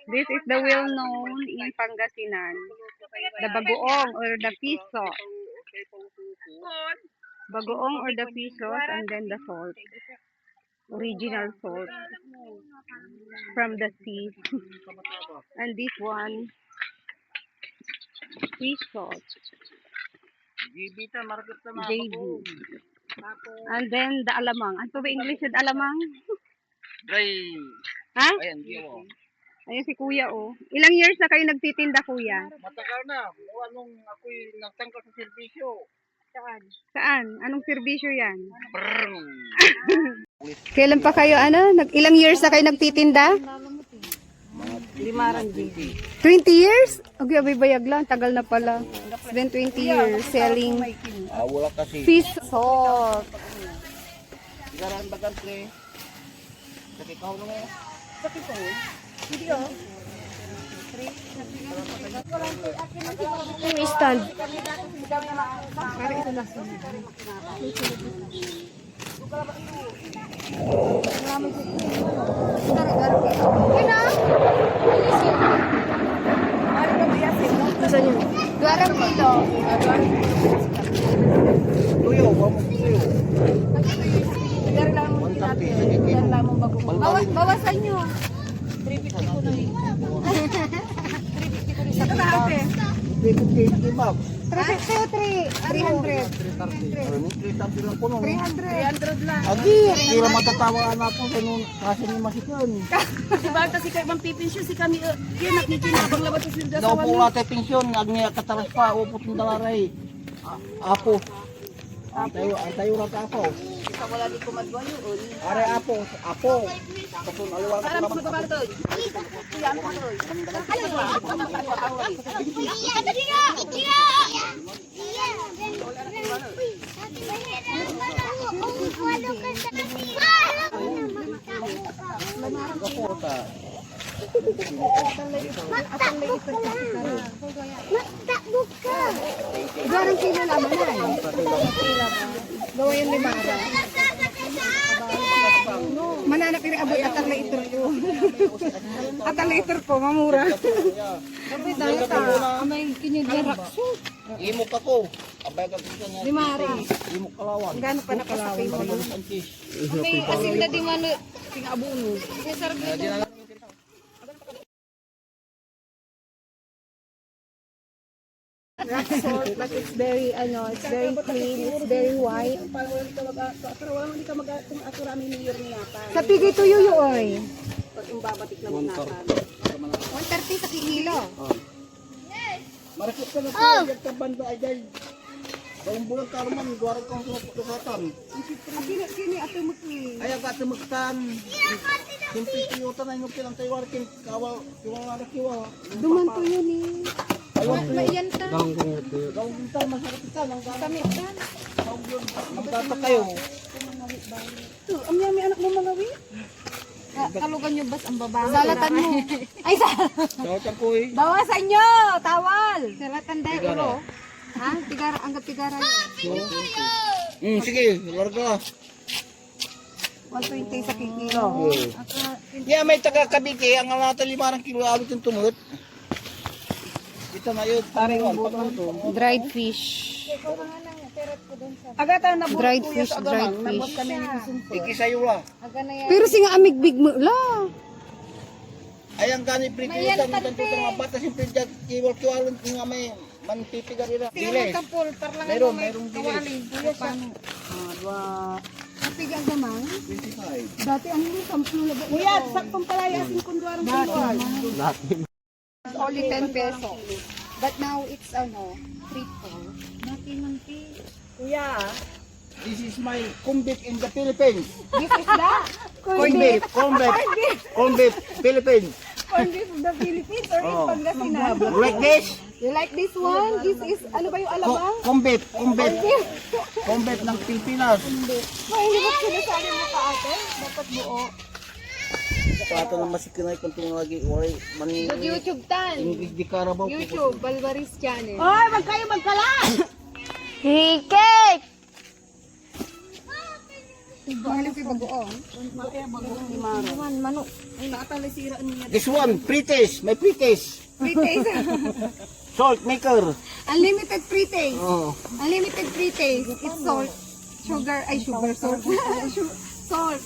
This is the well known in Pangasinan. The bagoong or the piso. Bagoong or the pisos and then the salt. Original salt from the sea. And this one, fish salt. JB. And then the alamang. Ano ba English with alamang? Dry. Ha? Ayan, diyo. Ayun si kuya oh. Ilang years na kayo nagtitinda kuya? Matagal na. Anong ako'y nagtanggal sa serbisyo. Saan? Anong serbisyo yan? Brrrr. Kailan pa kayo ilang years na kayo nagtitinda? Limarang GP. 20 years? Okay, abay bayag lang. Tagal na pala. It's been 20 years selling Wala kasi. fish salt. Sigaran bagan pre. Sakit ka na ngayon. Sakit ko. Hindi oh. Yung stand. Para ito na. Saan yun? 12 kilo. Tuyo, wamo tuyo. Dari lang mo natin. Dari lang mo bago. Bawasan nyo. 350 ko na eh. 350 ko rin sa kalahati. 350 ma'am. 300. 330 lang po nun. 300 lang. Agi, kira matatawa na po sa nun. Kasi ni masikan. Si Balta si kay Bang Pipin siya si kami yun nakikinabang labat sa silda sa Daw po wala tayo pensyon. Agniya kataras pa. Upo itong dalaray. Apo. Antayo na ka apo. Sa wala di ko madwa yun. Are apo. Apo. Kapun aliwan Para mo magbabalto. Kuya ano ko ron. Ano ba? kaporta. Garang kilo naman na eh. Gawa yung limara. Mananak rin abot atang na itor ko. Atang na itor ko, mamura. Sabi dahil may kinidyarak. Imok ako. Abay ka sa niya. Limara. Imok kalawan. Gano'n pa nakasakay mo yun? May asin na di man pinaabuno. Rock salt, but it's very, it's very clean, it's very white. Pero wala hindi ka mag-akurami ni Yor niya pa. Sa pigay tuyo yun, oy. Pag imbabatik na muna ka. 130 sa kilo. Marakit ka na po. Yung kabanda ay dahil. Kung bulang karuman, guwarang kang susatan. Kini ato mo ki. Ayaw ka tumagtan. Simple tiyota na yung kilang tayo warkin. Kawal, kiwang anak kiwa. Duman to yun eh. Maiyan ta. Gawang kita, masarap kita. Kamit ta. Magtata kayo. Ito, ang yami anak mo mga wi. Kalugan nyo bas ang babae. Salatan mo. Ay, Sawatan ko eh. bawasan nyo! Tawal! Salatan dahil ulo. Ha? Tigara, anggap tigara yun. Sige, larga. 120 sa kilo. Yeah, may taga kabiki. Ang alata 5 kilo abot yung tumut. Ito na yun. Dried fish. Agata na Dried fish, dried fish. Ikisayo la. Pero singa amig big mo la. Ayang gani prititan ng tanto ng bata simple jag kiwal kiwalon nga may manpipigar ira. Diles. Mayroong diles. Kapiga gamang. 25. Dati ano yung 10 labo. Kuya, saktong palayasin kung duwarang kiluan. It's only 10 pesos. But now it's 3 po. Dati man Kuya, This is my corned in the Philippines. This is the Corned beef, Philippines. corned beef of the Philippines or in Pangasinan. You like this? You like this one? This is, ano ba yung alabang? Corned beef ng Pilipinas. Hindi ba sinasabi mo ka ate? Dapat buo. Kato na masikinay kung itong lagi. Mani YouTube tan. English di Carabao. YouTube, Balbaris Channel. oy, wag kayo magkala. Hikik! Mahal ko bagoong. Manok. Ay, nakatali sira niya. This one, pre-taste. May pre-taste. Pre-taste. Salt maker. Unlimited pre-taste. Oh. Unlimited pre-taste. It's salt. Sugar, salt. Salt.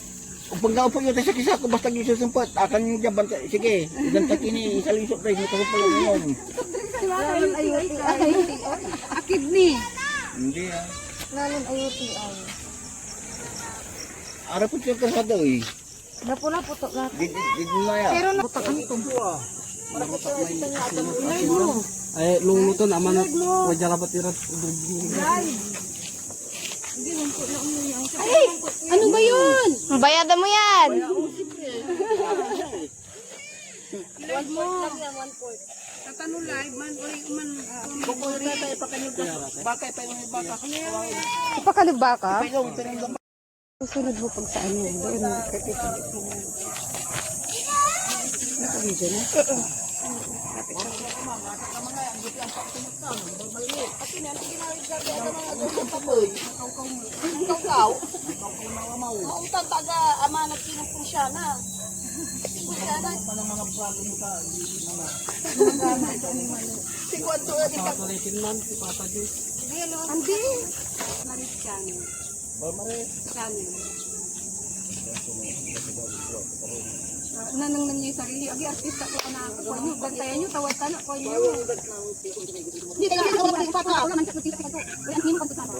Kung pag naupo yun, sa kisa ko, basta yung susumpot. Akan yung dyan, banta. Sige, ilang takini, isa lang yung surprise. Ito ko pala ngayon. Lalon ayuti ay. Kidney. Hindi ah. Lalon ayuti ay. Arap ko siya kasado eh. Napula po to lahat. Di mo na yan. Pero nabutak ano to? Ay, luluto na amanat. Wajah ka patirat. Ay! Ano ba yun? Bayadan mo yan! Tatano live man. Kukulit na tayo, pakanil ka. Bakay pa yung baka. Ipakaliba ka? Pagong, pinang Susunod mo pag saan mo. Doon mo kapitid. Naka-video na? Nanang nangyay sarili. Agi artista ko ka na ako. Nyo, bantayan nyo, tawad ka na. Kuha nyo. Hindi tayo ako magpapapa. Ako naman sa kutin sa kato. Uy, ang hino kang tusama.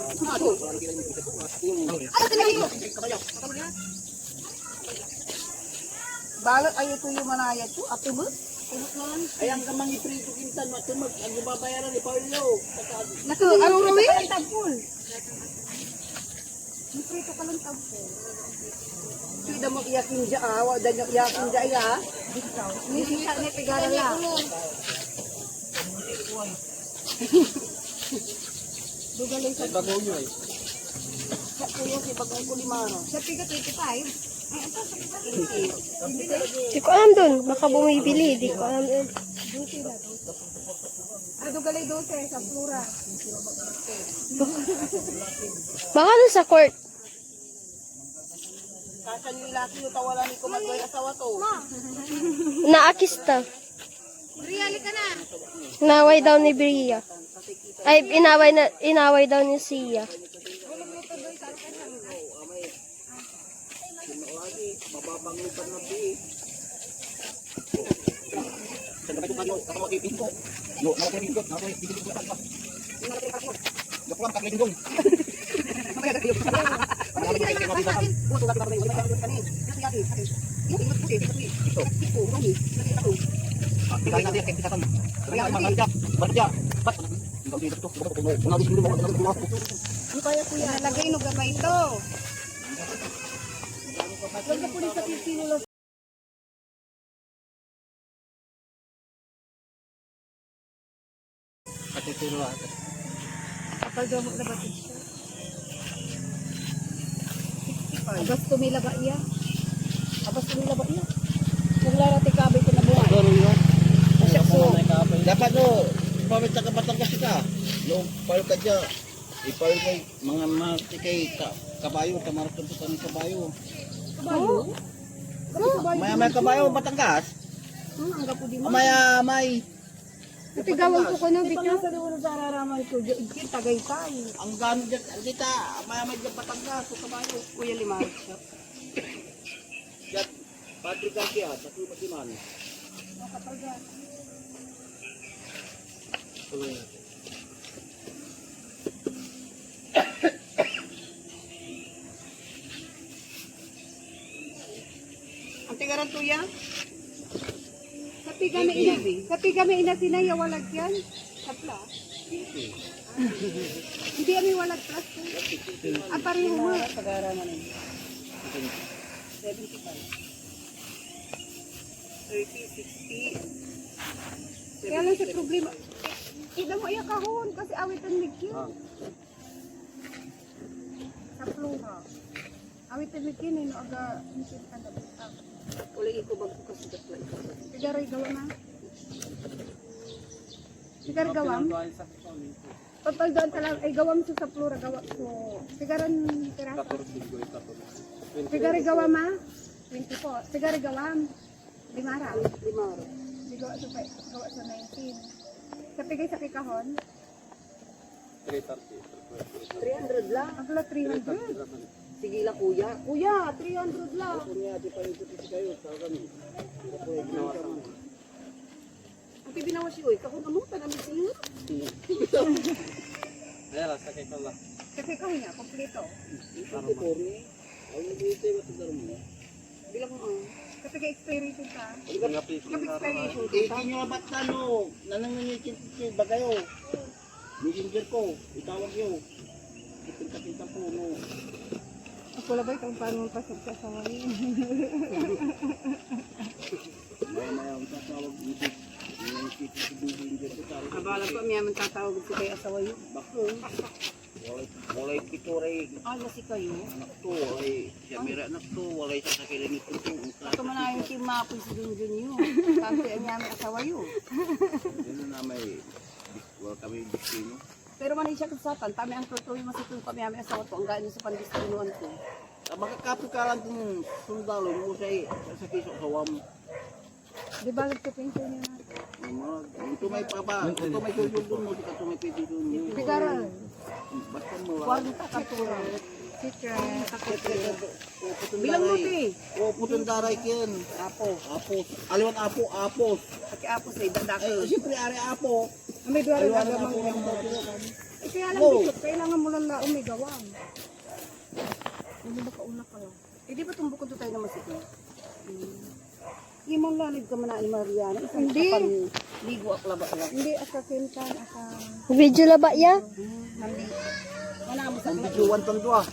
Balot ayo tuyo manayat to. Ato mo? ay, ang kamang iprito kintan, matumag. Ang gumabayaran ni Paulo. Naku, anong ruwi? Tagpul. Niprito ka lang tagpul. Tidak mau yakin ja, awak dah yakin ja ya. Ni siya ni pigara la. Dugalay sa Bago nyo eh. Sa kuya si bagong ko 5. sa piga 25. Ay, ito sa piga 20. Di ko alam dun. Baka bumibili. Di ko alam dun. Ah, dugalay 12 sa Flora. Baka dun sa court. Kasan yung laki yung tawalan ko magway asawa to. Naakista. Reali ka na. Inaway daw ni Bria. Ay, inaway daw ni Sia. Mababangutan na pi. Sa dapat ko ako makipinto. Yo, nakapinto, nakapinto pa. Yok lang kakling dong. Nalagay no gabay to. Kapag gamot na batid siya. Abas tumila ba iya? Abas tumila ba iya? Naglarati kabay ko na buhay. Dapat no, pamit sa Batangas ka. Yung payo ka dyan, ipayo kay mga kay kabayo, tamarap sa ng kabayo. Kabayo? May kabayo Batangas. Ang gapo di mo. May Tigawan ko ko no bityo. Sa dulo sa araramay ko, ikit tagay tayo. ang gano dyan, kita, may dyan Batangas, sa kabayo. Kuya 5. Dyan, Padre Garcia, sa Masiman. Ang tigaran tuya? Kapi kami ina sinaya walag yan. Sapla. Hindi kami walag plus. Ah, pareho mo. Pag-araman eh. 75. 30, 60. Kaya lang sa problema. Ida mo iya kahon kasi awitan migkin. Sa Flora. Awitan migkin no aga misin ka na bitag. Uli ko bago ko sa daplay. Sigaray gawa na. Sigaray gawam. Total doon talaga, ay gawam sa plura, gawa so. Sigaran, pirasa. 14. Sigari gawam ha? 24. Sigari gawam. Limara. Limaro. Gawa sa 19. Sa pigay sa kikahon, 300 lang. agla 300. Sige lang kuya. Kuya, 300 lang. Ang pibinawa si Uy, kahon amutan ang siyo. Ayan, sakay ko lang. Sa kikahon niya, kompleto. Bilang Sa pigay expiration ka. Kapit Expiration Hindi nyo ba't ano, nanangingitin ba kayo? Messenger ko, itawag yun. Ipinta-pinta po, no. Ako labay kung paano pasok sa sawa niya. Maya ang tatawag dito. Yung messenger ko, tawag. abala ko miyaman tatawag si kay asawa yun. Bako. Walay pito ray. Ala si kayo. Anak to, walay. Siyamira anak to, walay sa sakilimit ko to. Ito man na yung si Mapoy si Junjun yun. Kanto ang miyaman asawa yun. Ganun na may, wala kami destino. Pero man siya kasatan, tami ang tutuloy masitong kami amin asawa to. Ang gaano sa pandistrinuan ko. Makakapikalan din sundalo mo sa kisok sa wam. Di ba sa pension niya? Ito may papa, ito may susunod mo, ito may petition mo. Sigaran. Basta mo. Kwarta katura. Secret. Bilang mo ti. O, putong daray kin. Apo. Apos. Aliwan apo, apos. Pati apo sa idadako. Siyempre, ari apo. May duwara Aliwan na apo gamang ng boto. kaya alam Go. dito, kailangan mo lang laong may gawang. Hindi ba kauna ka lang? Eh di ba tumbok ko tayo na masikip? Imong lalib ka man na ni Mariana. Isang Hindi. kapag ligo at laba lang. Hindi, asa kintan, asa... Video la ba ya? Mali. Wala mo sa Ang bijuan tandwa.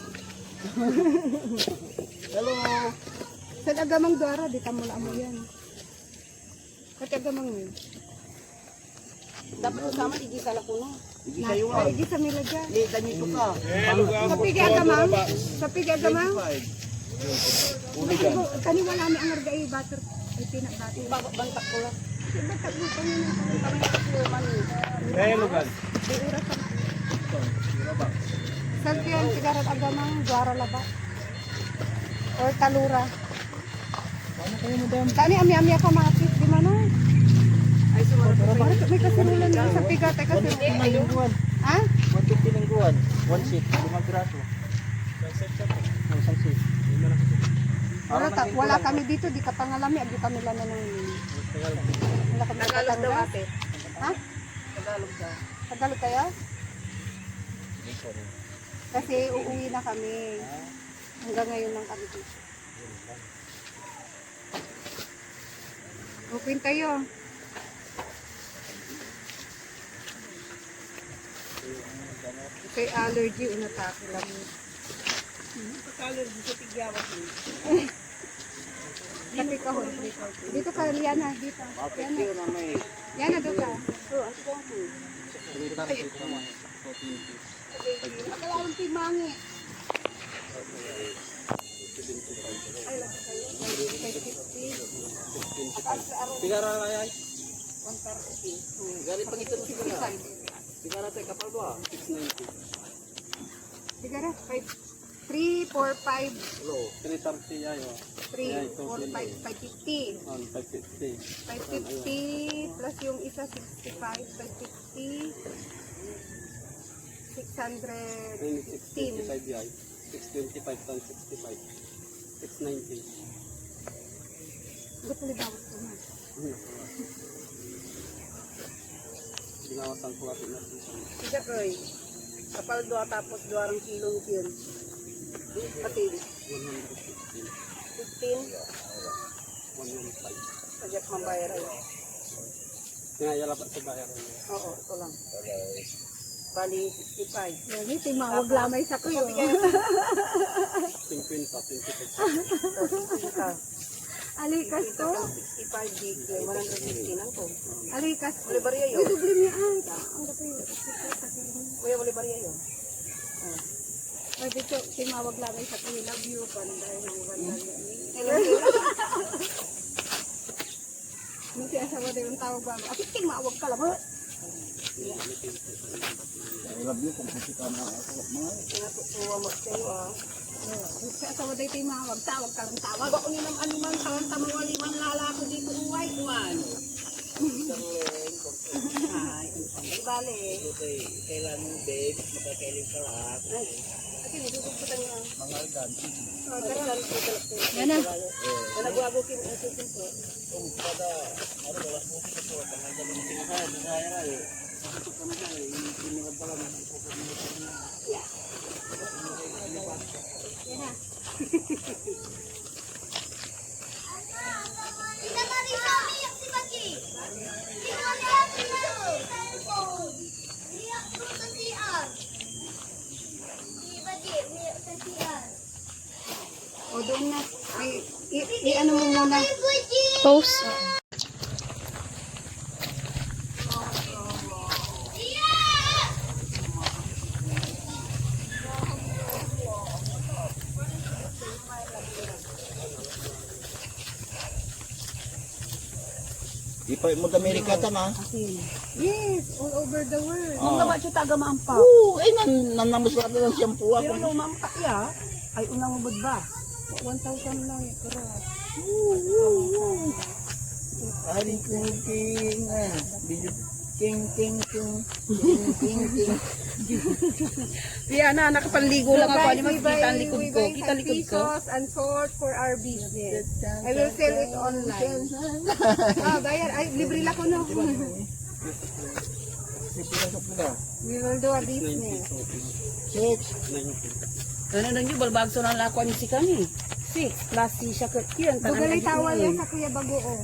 Hello. Sa agamang duwara, di tamula mo yan. Sa agamang yun. dapat kasama igi sa lakuno. Hindi sa'yo ah. Ay, di sa mila dyan. Eh, ganito ka. Sa pigi agamang? Sa pigi agamang? 25. Kaniwala mi ang arga ay butter. Ay, pinak butter. Bantak ko lang. Batak mo pa yun. Kami nakasuman. lugan. Di oras sa... Salpion, sigarat agamang, duwara laba. Or talura. Tani ami-ami ka maapit, di man na. Ay sumarap ko. May kasirulan na sa pigat, ay kasirulan. Ha? 150 lingguan. 1 sheet. 5 graso. Wala kami dito, di ka pangalami, agi kami lang na nang... Wala kami Tagalog daw katangga. ate. Ha? Tagalog daw. Tagalog kaya? Kasi uuwi na kami. Hanggang ngayon lang kami dito. Open kayo. Kay allergy, unatake lang yun. Tagalog sa tigyawas mo. Tapi kahon. Dito ka, Liana, dito. Liana. Yun na may. Liana, doon ka. Akala ko timangi. Tigara na yan. Galing pang ito na sigara. Sigara tayo kapal ba? 690. Sigara, 3, 4, 5, Hello. 330 ayo. 3, 4, 5, 550. 550. 550 plus yung isa 65, 550, 616. 65 yan. 625 times 65. 690. Gusto ni bawat ko na. Binawasan ko natin na. Siya koy. Kapal doa tapos 2 kilong yun. Pati 115. 15. 115. Pajak mambayaran. Tinayala pa sa bayaran niya. Oo, ito lang. Bali 65. Yan, ito yung mawag lamay sa kuyo. 50 pa, 25. Alikas to. 65 big. 115 ang to. Alikas. Wala bariya yun. Uy, dubli niya. Ay, ang gabi. Kuya, wala bariya yun. Ay, dito, yung mawag lamay sa kuyo. Love you, panday. Nangwala niya. Nung si asawa daw yung tawag ba? At ting mawag ka lang. Grabe yung kung pusita na ako. Mga Natutuwa mo kayo ah. Sa asawa day tayo mawag, tawag ka ng tawag. Wag ko ni ng anuman karon tamawaliman lala ko dito uway kuan. Ay, ay bale. kailan babe, makakailan ka lahat. Ati mo dudugutan nga. Mga ganti. Yan na. Nagwago kin ang susin ko. Kung kada, ano ba, mas puti ko, tanggal ka ng sinakaya, desire ay. Ito ka na siya, inilad pala na. O doon na. I-ano mo muna. Post. Ipay mo Amerika ta na. Yes, all over the world. Kung ba siya taga maampa. Oo, ay nanamos na ng shampoo Pero ako. no maampa ya. Ay unang mabud ba? 1,000 lang yung karat. Ay, king, video, king. Kaya na nakapanligo lang ako. Ano makikita ang likod ko? Kita ang likod ko. pesos and salt for our business. I will sell it online. Bayar. Ay, libre lang ko no. We will do a business. 6. Ano nang yung balbagso ng lakuan si kami? 6 plus si Shakot yun. Dugalay tawal yan sa Kuya Bagoong.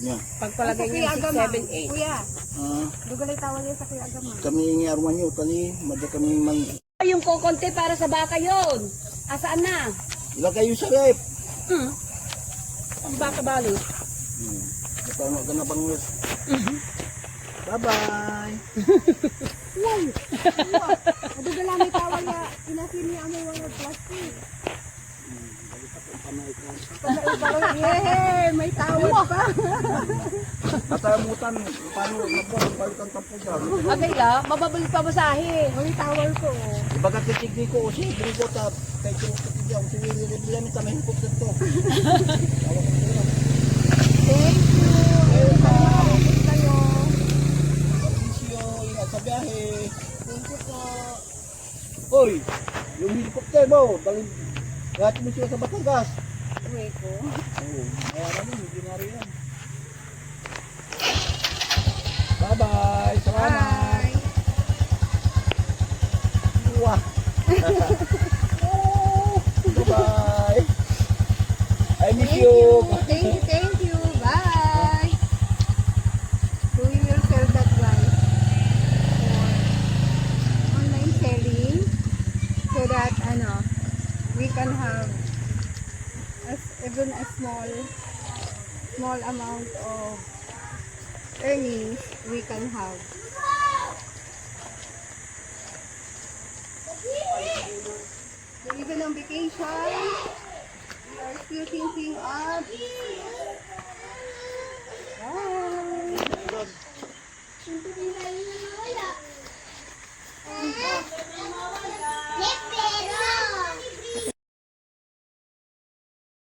Yeah. Pagpalagay Sa Kuya niya Agama. 6, 7, 8. Kuya, Ah, dugalay tawal yan sa Kuya Agama. kami ng arwan nyo, kani, madya kami mang, Yung kokonte para sa baka yon. Asaan na? ilagay yung sa rep. Ang baka bali. Baka ka na bang Bye-bye. Dugalay may tawal ya. Inasin niya may mga plastic. Yay! May tawal pa. Tatamutan, paano nagpapalitan tapo dyan. Agay la, mababalik pa basahe. May tawal ko. Ibaga titigni ko, si Brigo ta, kay Kiro Katidyaw, si Willie Rebillami, tamay hukot na to. Thank you. Salamat kayo. Isyo, ingat sa biyahe. Thank you po. Hoy, yung helicopter mo, dalhin, lahat mo siya sa Batangas. Uwi ko. Oo, mayaran mo, hindi nga rin yan. Bye-bye, salamat. Bye. Wah. Bye-bye. I miss you. Thank you. Bye. So we will sell that guys for online selling so that we can have even a small amount of earnings we can have. So even on vacation, we are still thinking of